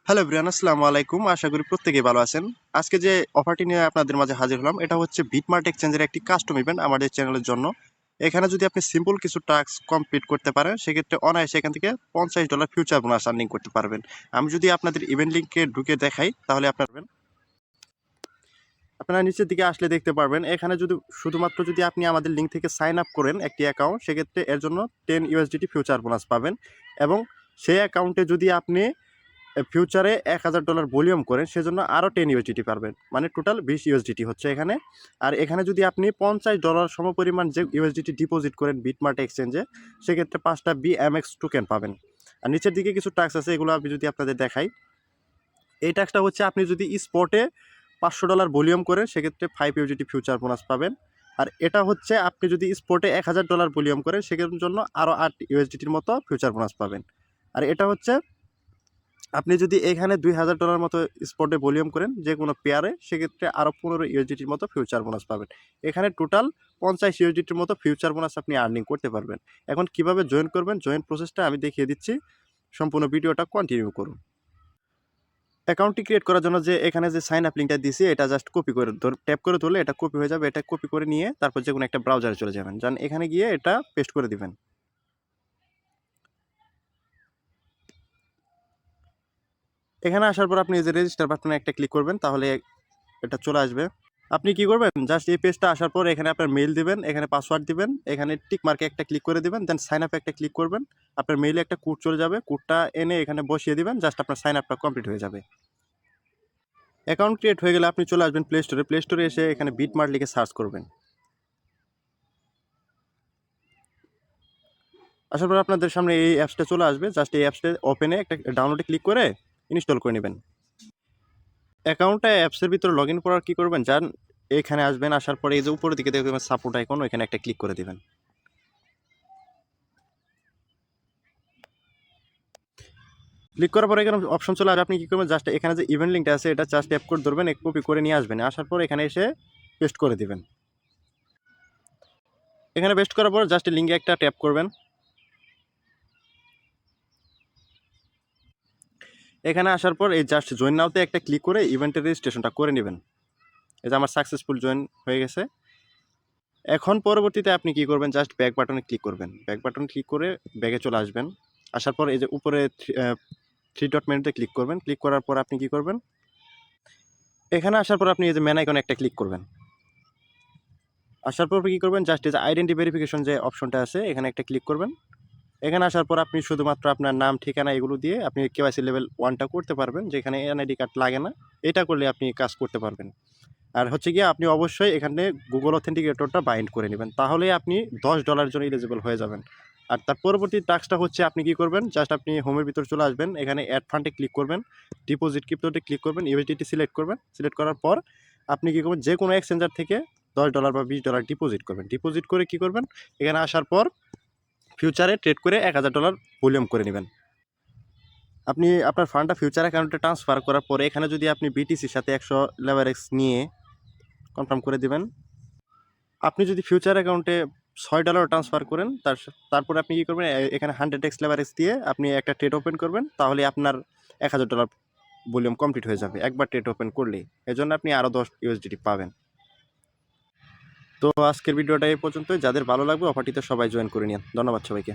Hello everyone, আসসালামু আলাইকুম। আশা করি প্রত্যেকেই ভালো আছেন। আজকে যে অফারটি নিয়ে আপনাদের মাঝে হাজির হলাম, এটা হচ্ছে বিটমার্ট এক্সচেঞ্জের একটি কাস্টম ইভেন্ট আমাদের চ্যানেলের জন্য। এখানে যদি আপনি সিম্পল কিছু টাস্ক কমপ্লিট করতে পারেন, সেক্ষেত্রে অনায়াসে এখান থেকে $50 ফিউচার বোনাস আর্নিং করতে পারবেন। আমি যদি আপনাদের ইভেন্ট লিঙ্কে ঢুকে দেখাই, তাহলে আপনারা নিচের দিকে আসলে দেখতে পারবেন, এখানে যদি শুধুমাত্র যদি আপনি আমাদের লিঙ্ক থেকে সাইন আপ করেন একটি অ্যাকাউন্ট, সেক্ষেত্রে এর জন্য 10 USDT ফিউচার বোনাস পাবেন। এবং সেই অ্যাকাউন্টে যদি আপনি ফিউচারে $1000 ভলিউম করেন, সেজন্য আরও 10 ইউএসডিটি পারবেন, মানে টোটাল 20 ইউএসডিটি হচ্ছে এখানে। আর এখানে যদি আপনি $50 সমপরিমাণ যে ইউএসডিটি ডিপোজিট করেন বিটমার্ট এক্সচেঞ্জে, সেক্ষেত্রে 5টা বিএমএক্স টোকেন পাবেন। আর নিচের দিকে কিছু টাস্ক আছে, এগুলো আমি যদি আপনাদের দেখাই। এই টাস্কটা হচ্ছে আপনি যদি স্পটে $500 ভলিউম করেন, সেক্ষেত্রে 5 ইউএসডিটি ফিউচার বোনাস পাবেন। আর এটা হচ্ছে আপনি যদি স্পটে $1000 ভলিউম করেন, সেক্ষেত্রে জন্য আরও 8 ইউএসডিটির মতো ফিউচার বোনাস পাবেন। আর এটা হচ্ছে আপনি যদি এখানে $2000 মতো স্পটে ভলিউম করেন যে কোনো পেয়ারে, সেক্ষেত্রে আরও 15 ইউএসডিটির মতো ফিউচার বোনাস পাবেন। এখানে টোটাল 50 ইউএসডিটির মতো ফিউচার বোনাস আপনি আর্নিং করতে পারবেন। এখন কিভাবে জয়েন করবেন, জয়েন প্রসেসটা আমি দেখিয়ে দিচ্ছি, সম্পূর্ণ ভিডিওটা কন্টিনিউ করুন। অ্যাকাউন্টটি ক্রিয়েট করার জন্য যে এখানে যে সাইন আপ লিঙ্কটা দিয়েছি, এটা জাস্ট কপি করে ট্যাপ করে ধরলে এটা কপি হয়ে যাবে। এটা কপি করে নিয়ে তারপর যে কোনো একটা ব্রাউজারে চলে যাবেন, এখানে গিয়ে এটা পেস্ট করে দিবেন। এখানে আসার পর আপনি এই যে রেজিস্টার বাটনে একটা ক্লিক করবেন, তাহলে এটা চলে আসবে। আপনি কি করবেন, জাস্ট এই পেজটা আসার পর এখানে আপনার মেইল দিবেন, এখানে পাসওয়ার্ড দিবেন, এখানে টিক মার্কে একটা ক্লিক করে দিবেন, দেন সাইন আপে একটা ক্লিক করবেন। আপনার মেইলে একটা কোড চলে যাবে, কোডটা এনে এখানে বসিয়ে দিবেন, জাস্ট আপনার সাইন আপটা কমপ্লিট হয়ে যাবে। অ্যাকাউন্ট ক্রিয়েট হয়ে গেলে আপনি চলে আসবেন প্লে স্টোরে। প্লে স্টোরে এসে এখানে বিটমার্ট লিখে সার্চ করবেন। আসার পর আপনাদের সামনে এই অ্যাপসটা চলে আসবে, জাস্ট এই অ্যাপসটা ওপেনে একটা ডাউনলোডে ক্লিক করে ইনস্টল করে নেবেন। অ্যাকাউন্টটা অ্যাপসের ভিতরে লগ ইন করার কী করবেন, এখানে আসবেন। আসার পরে এই যে উপরের দিকে দেখবেন সাপোর্ট আইকন, ওইখানে একটা ক্লিক করে দিবেন। ক্লিক করার পরে এখানে অপশন চলে আসবে, আপনি কী করবেন, জাস্ট এখানে যে ইভেন্ট লিঙ্কটা আছে, এটা জাস্ট ট্যাপ করে ধরবেন, কপি করে নিয়ে আসবেন। আসার পর এখানে এসে পেস্ট করে দিবেন। এখানে পেস্ট করার পর জাস্ট লিঙ্কে একটা ট্যাপ করবেন। এখানে আসার পর এই জাস্ট জয়েন নাওতে একটা ক্লিক করে ইভেন্টের রেজিস্ট্রেশনটা করে নেবেন। এই যে আমার সাকসেসফুল জয়েন হয়ে গেছে। এখন পরবর্তীতে আপনি কি করবেন, জাস্ট ব্যাক বাটনে ক্লিক করবেন। ব্যাক বাটনে ক্লিক করে ব্যাগে চলে আসবেন। আসার পর এই যে উপরে থ্রি ডট মেনুতে ক্লিক করবেন। ক্লিক করার পর আপনি কি করবেন, এখানে আসার পর আপনি এই যে ম্যান আইকনে একটা ক্লিক করবেন। আসার পর কি করবেন, জাস্ট এই যে আইডেন্টি ভেরিফিকেশন যে অপশনটা আছে, এখানে একটা ক্লিক করবেন। এখানে আসার পর আপনি শুধুমাত্র আপনার নাম, ঠিকানা এগুলো দিয়ে আপনি কেওয়াইসি লেভেল 1টা করতে পারবেন, যেখানে এনআইডি কার্ড লাগে না। এটা করলে আপনি কাজ করতে পারবেন। আর হচ্ছে গিয়ে আপনি অবশ্যই এখানে গুগল অথেন্টিকেটরটা বাইন্ড করে নেবেন, তাহলে আপনি $10 জন্য এলিজিবল হয়ে যাবেন। আর তার পরবর্তী টাস্কটা হচ্ছে আপনি কি করবেন, জাস্ট আপনি হোমের ভিতর চলে আসবেন, এখানে অ্যাড ফান্ডে ক্লিক করবেন, ডিপোজিট ক্রিপ্টোতে ক্লিক করবেন, ইউএসডিটি সিলেক্ট করবেন। সিলেক্ট করার পর আপনি কি করবেন, যে কোনো এক্সচেঞ্জার থেকে $10 বা $20 ডিপোজিট করবেন। ডিপোজিট করে কি করবেন, এখানে আসার পর ফিউচারে ট্রেড করে $1000 ভলিউম করে নেবেন। আপনি আপনার ফান্ডটা ফিউচার অ্যাকাউন্টে ট্রান্সফার করার পরে এখানে যদি আপনি বিটিসির সাথে 100 লেভারেজ নিয়ে কনফার্ম করে দিবেন। আপনি যদি ফিউচার অ্যাকাউন্টে $6 ট্রান্সফার করেন, তারপরে আপনি কী করবেন, এখানে 100x লেভারেজ দিয়ে আপনি একটা ট্রেড ওপেন করবেন, তাহলে আপনার $1000 ভলিউম কমপ্লিট হয়ে যাবে একবার ট্রেড ওপেন করলেই। এজন্য আপনি আরও 10 ইউএসডিটি পাবেন। তো আজকের ভিডিওটা এই পর্যন্তই। যাদের ভালো লাগবে অফারটিতে সবাই জয়েন করে নিন। ধন্যবাদ সবাইকে।